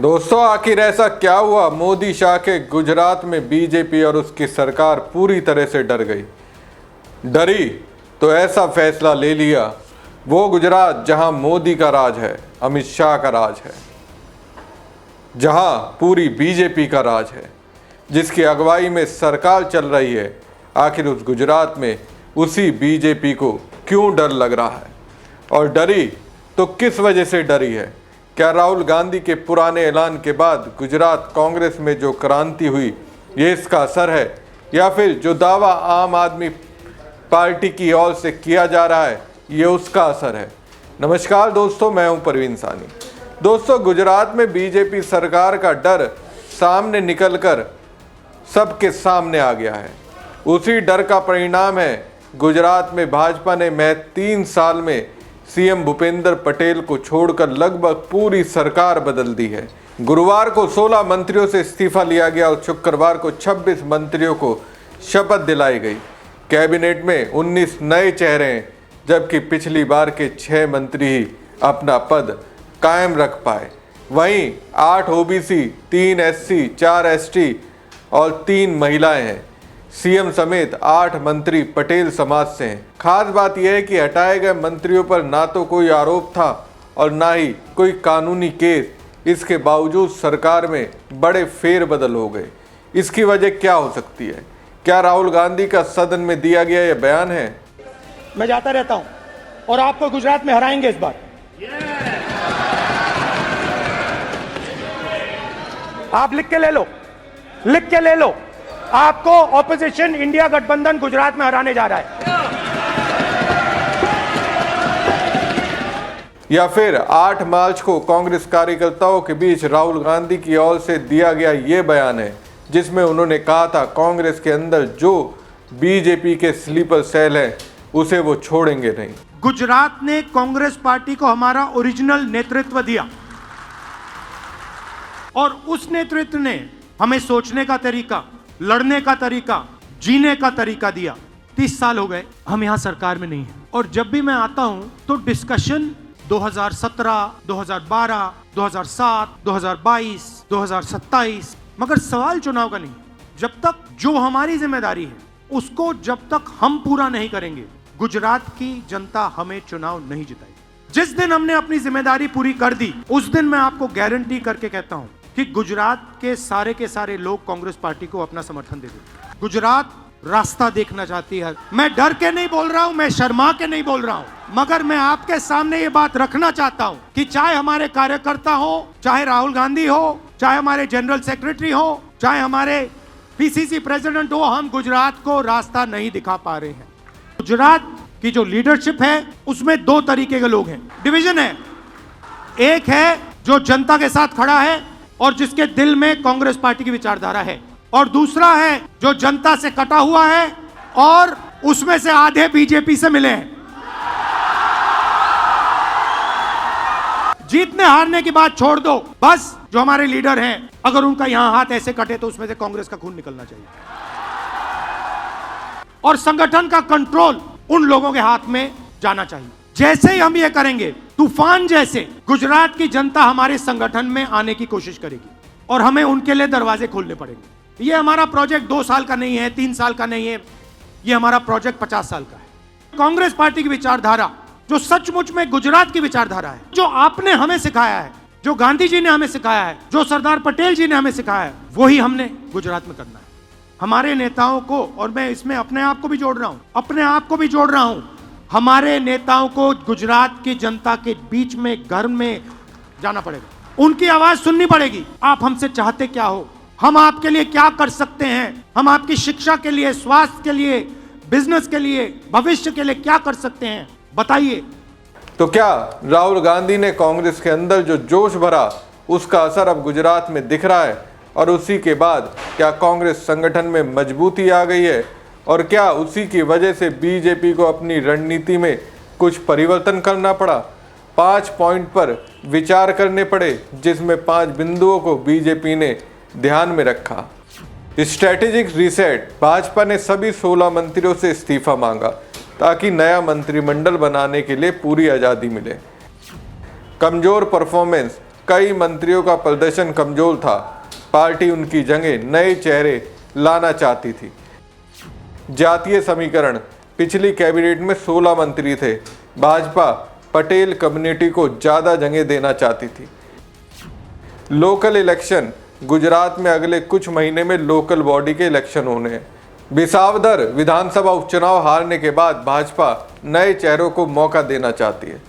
दोस्तों, आखिर ऐसा क्या हुआ? मोदी शाह के गुजरात में बीजेपी और उसकी सरकार पूरी तरह से डर गई। डरी तो ऐसा फैसला ले लिया, वो गुजरात जहां मोदी का राज है, अमित शाह का राज है, जहां पूरी बीजेपी का राज है, जिसकी अगुवाई में सरकार चल रही है, आखिर उस गुजरात में उसी बीजेपी को क्यों डर लग रहा है? और डरी तो किस वजह से डरी है? क्या राहुल गांधी के पुराने ऐलान के बाद गुजरात कांग्रेस में जो क्रांति हुई, ये इसका असर है, या फिर जो दावा आम आदमी पार्टी की ओर से किया जा रहा है, ये उसका असर है? नमस्कार दोस्तों, मैं हूं परवीन सानी। दोस्तों, गुजरात में बीजेपी सरकार का डर सामने निकलकर सबके सामने आ गया है। उसी डर का परिणाम है गुजरात में भाजपा ने महज 3 साल में सीएम भूपेंद्र पटेल को छोड़कर लगभग पूरी सरकार बदल दी है। गुरुवार को 16 मंत्रियों से इस्तीफा लिया गया और शुक्रवार को 26 मंत्रियों को शपथ दिलाई गई। कैबिनेट में 19 नए चेहरे हैं, जबकि पिछली बार के 6 मंत्री ही अपना पद कायम रख पाए। वहीं 8 ओबीसी, 3 एससी, 4 एसटी और 3 महिलाएं हैं। सीएम समेत 8 मंत्री पटेल समाज से हैं। खास बात यह है कि हटाए गए मंत्रियों पर ना तो कोई आरोप था और ना ही कोई कानूनी केस। इसके बावजूद सरकार में बड़े फेरबदल हो गए। इसकी वजह क्या हो सकती है? क्या राहुल गांधी का सदन में दिया गया यह बयान है? मैं जाता रहता हूं और आपको गुजरात में हराएंगे इस बार। आप लिख के ले लो, लिख के ले लो। आपको ऑपोजिशन इंडिया गठबंधन गुजरात में हराने जा रहा है। या फिर 8 मार्च को कांग्रेस कार्यकर्ताओं के बीच राहुल गांधी की ओर से दिया गया ये बयान है, जिसमें उन्होंने कहा था कांग्रेस के अंदर जो बीजेपी के स्लीपर सेल है, उसे वो छोड़ेंगे नहीं। गुजरात ने कांग्रेस पार्टी को हमारा ओरिजिनल नेतृत्व दिया और उस नेतृत्व ने हमें सोचने का तरीका, लड़ने का तरीका, जीने का तरीका दिया। 30 साल हो गए, हम यहां सरकार में नहीं हैं। और जब भी मैं आता हूं तो डिस्कशन 2017, 2012, 2007, 2022, 2027, मगर सवाल चुनाव का नहीं। जब तक जो हमारी जिम्मेदारी है उसको जब तक हम पूरा नहीं करेंगे, गुजरात की जनता हमें चुनाव नहीं जिताएगी। जिस दिन हमने अपनी जिम्मेदारी पूरी कर दी, उस दिन मैं आपको गारंटी करके कहता हूं कि गुजरात के सारे लोग कांग्रेस पार्टी को अपना समर्थन दे देंगे। गुजरात रास्ता देखना चाहती है। मैं डर के नहीं बोल रहा हूं, मैं शर्मा के नहीं बोल रहा हूं, मगर मैं आपके सामने ये बात रखना चाहता हूं कि चाहे हमारे कार्यकर्ता हो, चाहे राहुल गांधी हो, चाहे हमारे जनरल सेक्रेटरी हो, चाहे हमारे पीसीसी प्रेसिडेंट हो, हम गुजरात को रास्ता नहीं दिखा पा रहे हैं। गुजरात की जो लीडरशिप है उसमें 2 तरीके के लोग हैं, डिवीजन है। एक है जो जनता के साथ खड़ा है और जिसके दिल में कांग्रेस पार्टी की विचारधारा है, और दूसरा है जो जनता से कटा हुआ है और उसमें से आधे बीजेपी से मिले हैं। जीतने हारने की बात छोड़ दो, बस जो हमारे लीडर हैं, अगर उनका यहां हाथ ऐसे कटे तो उसमें से कांग्रेस का खून निकलना चाहिए और संगठन का कंट्रोल उन लोगों के हाथ में जाना चाहिए। जैसे ही हम ये करेंगे, तूफान जैसे गुजरात की जनता हमारे संगठन में आने की कोशिश करेगी और हमें उनके लिए दरवाजे खोलने पड़ेंगे। ये हमारा प्रोजेक्ट 2 साल का नहीं है, 3 साल का नहीं है, ये हमारा प्रोजेक्ट 50 साल का है। कांग्रेस पार्टी की विचारधारा जो सचमुच में गुजरात की विचारधारा है, जो आपने हमें सिखाया है, जो गांधी जी ने हमें सिखाया है, जो सरदार पटेल जी ने हमें सिखाया है, वही हमने गुजरात में करना है। हमारे नेताओं को, और मैं इसमें अपने आप को भी जोड़ रहा हूं, हमारे नेताओं को गुजरात की जनता के बीच में, घर में जाना पड़ेगा, उनकी आवाज सुननी पड़ेगी। आप हमसे चाहते क्या हो, हम आपके लिए क्या कर सकते हैं, हम आपकी शिक्षा के लिए, स्वास्थ्य के लिए, बिजनेस के लिए, भविष्य के लिए क्या कर सकते हैं, बताइए। तो क्या राहुल गांधी ने कांग्रेस के अंदर जो जोश भरा, उसका असर अब गुजरात में दिख रहा है? और उसी के बाद क्या कांग्रेस संगठन में मजबूती आ गई है? और क्या उसी की वजह से बीजेपी को अपनी रणनीति में कुछ परिवर्तन करना पड़ा? 5 पॉइंट पर विचार करने पड़े, जिसमें 5 बिंदुओं को बीजेपी ने ध्यान में रखा। स्ट्रैटेजिक रीसेट, भाजपा ने सभी 16 मंत्रियों से इस्तीफा मांगा ताकि नया मंत्रिमंडल बनाने के लिए पूरी आज़ादी मिले। कमजोर परफॉर्मेंस, कई मंत्रियों का प्रदर्शन कमजोर था। पार्टी उनकी जगह नए चेहरे लाना चाहती थी। जातीय समीकरण, पिछली कैबिनेट में 16 मंत्री थे। भाजपा पटेल कम्युनिटी को ज़्यादा जगह देना चाहती थी। लोकल इलेक्शन, गुजरात में अगले कुछ महीने में लोकल बॉडी के इलेक्शन होने हैं। विसावदर विधानसभा उपचुनाव हारने के बाद भाजपा नए चेहरों को मौका देना चाहती है।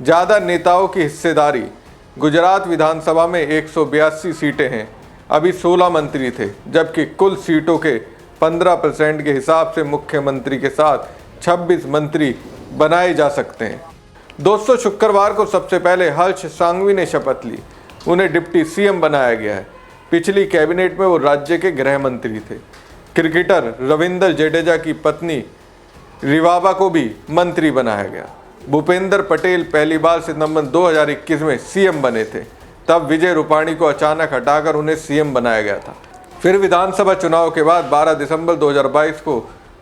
ज़्यादा नेताओं की हिस्सेदारी, गुजरात विधानसभा में 182 सीटें हैं। अभी 16 मंत्री थे, जबकि कुल सीटों के 15% के हिसाब से मुख्यमंत्री के साथ 26 मंत्री बनाए जा सकते हैं। दोस्तों, शुक्रवार को सबसे पहले हर्ष सांघवी ने शपथ ली। उन्हें डिप्टी सीएम बनाया गया है। पिछली कैबिनेट में वो राज्य के गृह मंत्री थे। क्रिकेटर रविंद्र जडेजा की पत्नी रिवाबा को भी मंत्री बनाया गया। भूपेंद्र पटेल पहली बार सितंबर 2021 में सीएम बने थे। तब विजय रूपाणी को अचानक हटाकर उन्हें सीएम बनाया गया था। फिर विधानसभा चुनाव के बाद 12 दिसंबर 2022 को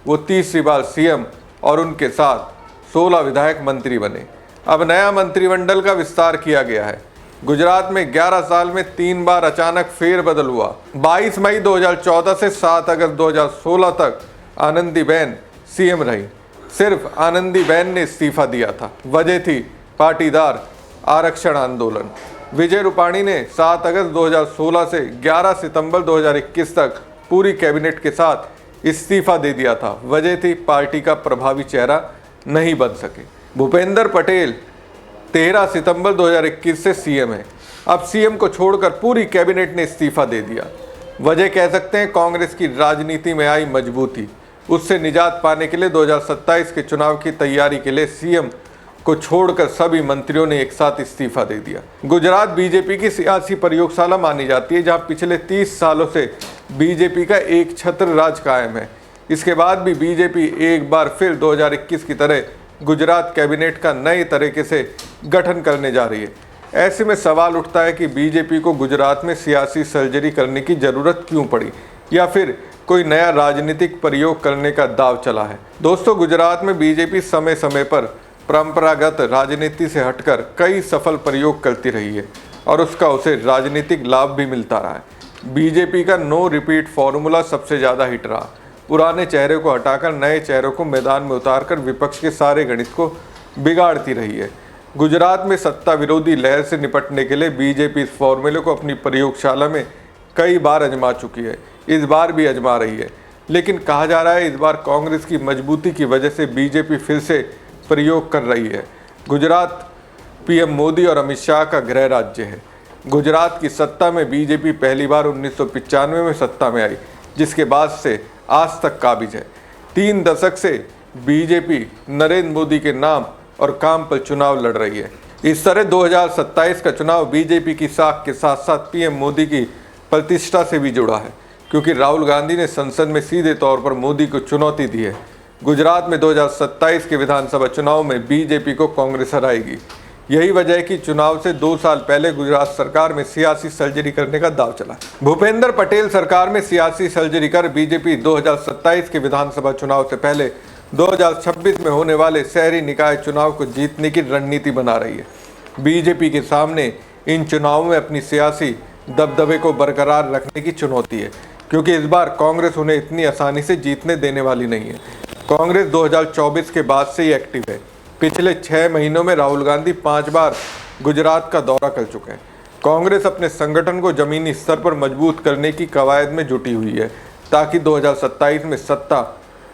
वो तीसरी बार सीएम और उनके साथ 16 विधायक मंत्री बने। अब नया मंत्रिमंडल का विस्तार किया गया है। गुजरात में 11 साल में 3 बार अचानक फेरबदल हुआ। 22 मई 2014 से 7 अगस्त 2016 तक आनंदीबेन सीएम रही। सिर्फ आनंदीबेन ने इस्तीफा दिया था। वजह थी पाटीदार आरक्षण आंदोलन। विजय रूपाणी ने 7 अगस्त 2016 से 11 सितंबर 2021 तक पूरी कैबिनेट के साथ इस्तीफा दे दिया था। वजह थी पार्टी का प्रभावी चेहरा नहीं बन सके। भूपेंद्र पटेल 13 सितंबर 2021 से सीएम है। अब सीएम को छोड़कर पूरी कैबिनेट ने इस्तीफा दे दिया। वजह कह सकते हैं कांग्रेस की राजनीति में आई मजबूती। उससे निजात पाने के लिए 2027 के चुनाव की तैयारी के लिए सीएम को छोड़कर सभी मंत्रियों ने एक साथ इस्तीफा दे दिया। गुजरात बीजेपी की सियासी प्रयोगशाला मानी जाती है, जहां पिछले 30 सालों से बीजेपी का एक छत्र राज कायम है। इसके बाद भी बीजेपी एक बार फिर 2021 की तरह गुजरात कैबिनेट का नए तरीके से गठन करने जा रही है। ऐसे में सवाल उठता है कि बीजेपी को गुजरात में सियासी सर्जरी करने की ज़रूरत क्यों पड़ी, या फिर कोई नया राजनीतिक प्रयोग करने का दाव चला है। दोस्तों, गुजरात में बीजेपी समय समय पर परंपरागत राजनीति से हटकर कई सफल प्रयोग करती रही है और उसका उसे राजनीतिक लाभ भी मिलता रहा है। बीजेपी का नो रिपीट फॉर्मूला सबसे ज़्यादा हिट रहा। पुराने चेहरे को हटाकर नए चेहरों को मैदान में उतारकर विपक्ष के सारे गणित को बिगाड़ती रही है। गुजरात में सत्ता विरोधी लहर से निपटने के लिए बीजेपी इस फॉर्मूले को अपनी प्रयोगशाला में कई बार आजमा चुकी है। इस बार भी आजमा रही है, लेकिन कहा जा रहा है इस बार कांग्रेस की मजबूती की वजह से बीजेपी फिर से प्रयोग कर रही है। गुजरात पीएम मोदी और अमित शाह का गृह राज्य है। गुजरात की सत्ता में बीजेपी पहली बार 1995 में सत्ता में आई, जिसके बाद से आज तक काबिज है। 3 दशक से बीजेपी नरेंद्र मोदी के नाम और काम पर चुनाव लड़ रही है। इस तरह 2027 का चुनाव बीजेपी की साख के साथ साथ पीएम मोदी की प्रतिष्ठा से भी जुड़ा है, क्योंकि राहुल गांधी ने संसद में सीधे तौर पर मोदी को चुनौती दी है। गुजरात में 2027 के विधानसभा चुनाव में बीजेपी को कांग्रेस हराएगी। यही वजह है कि चुनाव से 2 साल पहले गुजरात सरकार में सियासी सर्जरी करने का दाव चला। भूपेंद्र पटेल सरकार में सियासी सर्जरी कर बीजेपी 2027 के विधानसभा चुनाव से पहले 2026 में होने वाले शहरी निकाय चुनाव को जीतने की रणनीति बना रही है। बीजेपी के सामने इन चुनावों में अपनी सियासी दबदबे को बरकरार रखने की चुनौती है, क्योंकि इस बार कांग्रेस उन्हें इतनी आसानी से जीतने देने वाली नहीं है। कांग्रेस 2024 के बाद से ही एक्टिव है। पिछले 6 महीनों में राहुल गांधी 5 बार गुजरात का दौरा कर चुके हैं। कांग्रेस अपने संगठन को जमीनी स्तर पर मजबूत करने की कवायद में जुटी हुई है, ताकि 2027 में सत्ता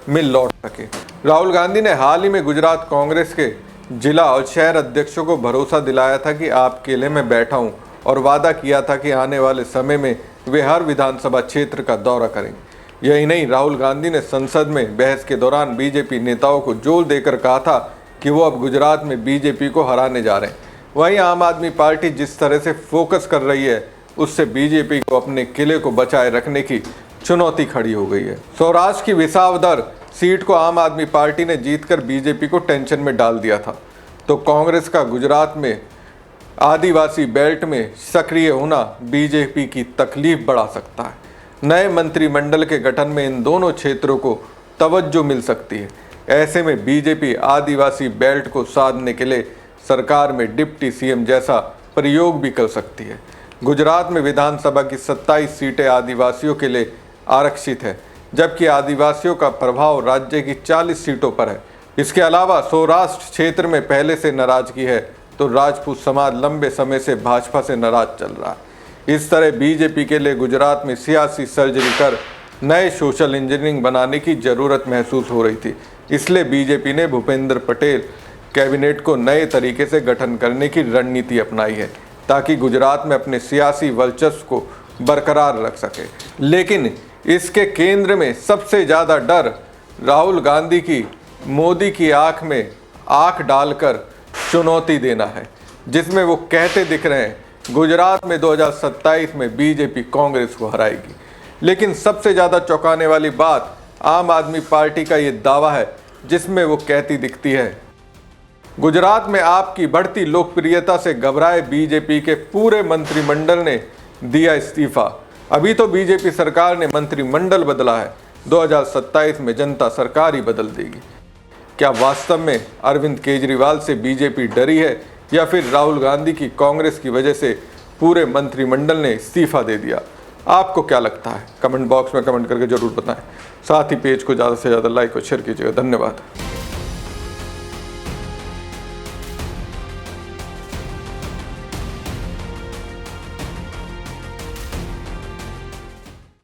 में लौट सके। राहुल गांधी ने हाल ही में गुजरात कांग्रेस के जिला और शहर अध्यक्षों को भरोसा दिलाया था कि आप अकेले में बैठा हूं, और वादा किया था कि आने वाले समय में वे हर विधानसभा क्षेत्र का दौरा करेंगे। यही नहीं, राहुल गांधी ने संसद में बहस के दौरान बीजेपी नेताओं को जोर देकर कहा था कि वो अब गुजरात में बीजेपी को हराने जा रहे हैं। वहीं आम आदमी पार्टी जिस तरह से फोकस कर रही है, उससे बीजेपी को अपने किले को बचाए रखने की चुनौती खड़ी हो गई है। सौराष्ट्र की विसावदर सीट को आम आदमी पार्टी ने जीतकर बीजेपी को टेंशन में डाल दिया था, तो कांग्रेस का गुजरात में आदिवासी बेल्ट में सक्रिय होना बीजेपी की तकलीफ बढ़ा सकता है। नए मंत्रिमंडल के गठन में इन दोनों क्षेत्रों को तवज्जो मिल सकती है। ऐसे में बीजेपी आदिवासी बेल्ट को साधने के लिए सरकार में डिप्टी सीएम जैसा प्रयोग भी कर सकती है। गुजरात में विधानसभा की 27 सीटें आदिवासियों के लिए आरक्षित है, जबकि आदिवासियों का प्रभाव राज्य की 40 सीटों पर है। इसके अलावा सौराष्ट्र क्षेत्र में पहले से नाराजगी है, तो राजपूत समाज लंबे समय से भाजपा से नाराज चल रहा है। इस तरह बीजेपी के लिए गुजरात में सियासी सर्जरी कर नए सोशल इंजीनियरिंग बनाने की जरूरत महसूस हो रही थी। इसलिए बीजेपी ने भूपेंद्र पटेल कैबिनेट को नए तरीके से गठन करने की रणनीति अपनाई है, ताकि गुजरात में अपने सियासी वर्चस्व को बरकरार रख सके। लेकिन इसके केंद्र में सबसे ज़्यादा डर राहुल गांधी की मोदी की आंख में आंख डालकर चुनौती देना है, जिसमें वो कहते दिख रहे हैं गुजरात में 2027 में बीजेपी कांग्रेस को हराएगी। लेकिन सबसे ज़्यादा चौंकाने वाली बात आम आदमी पार्टी का ये दावा है, जिसमें वो कहती दिखती है गुजरात में आपकी बढ़ती लोकप्रियता से घबराए बीजेपी के पूरे मंत्रिमंडल ने दिया इस्तीफा। अभी तो बीजेपी सरकार ने मंत्रिमंडल बदला है, 2027 में जनता सरकार ही बदल देगी। क्या वास्तव में अरविंद केजरीवाल से बीजेपी डरी है, या फिर राहुल गांधी की कांग्रेस की वजह से पूरे मंत्रिमंडल ने इस्तीफा दे दिया? आपको क्या लगता है? कमेंट बॉक्स में कमेंट करके जरूर बताएं। साथ ही पेज को ज़्यादा से ज़्यादा लाइक और शेयर कीजिएगा। धन्यवाद।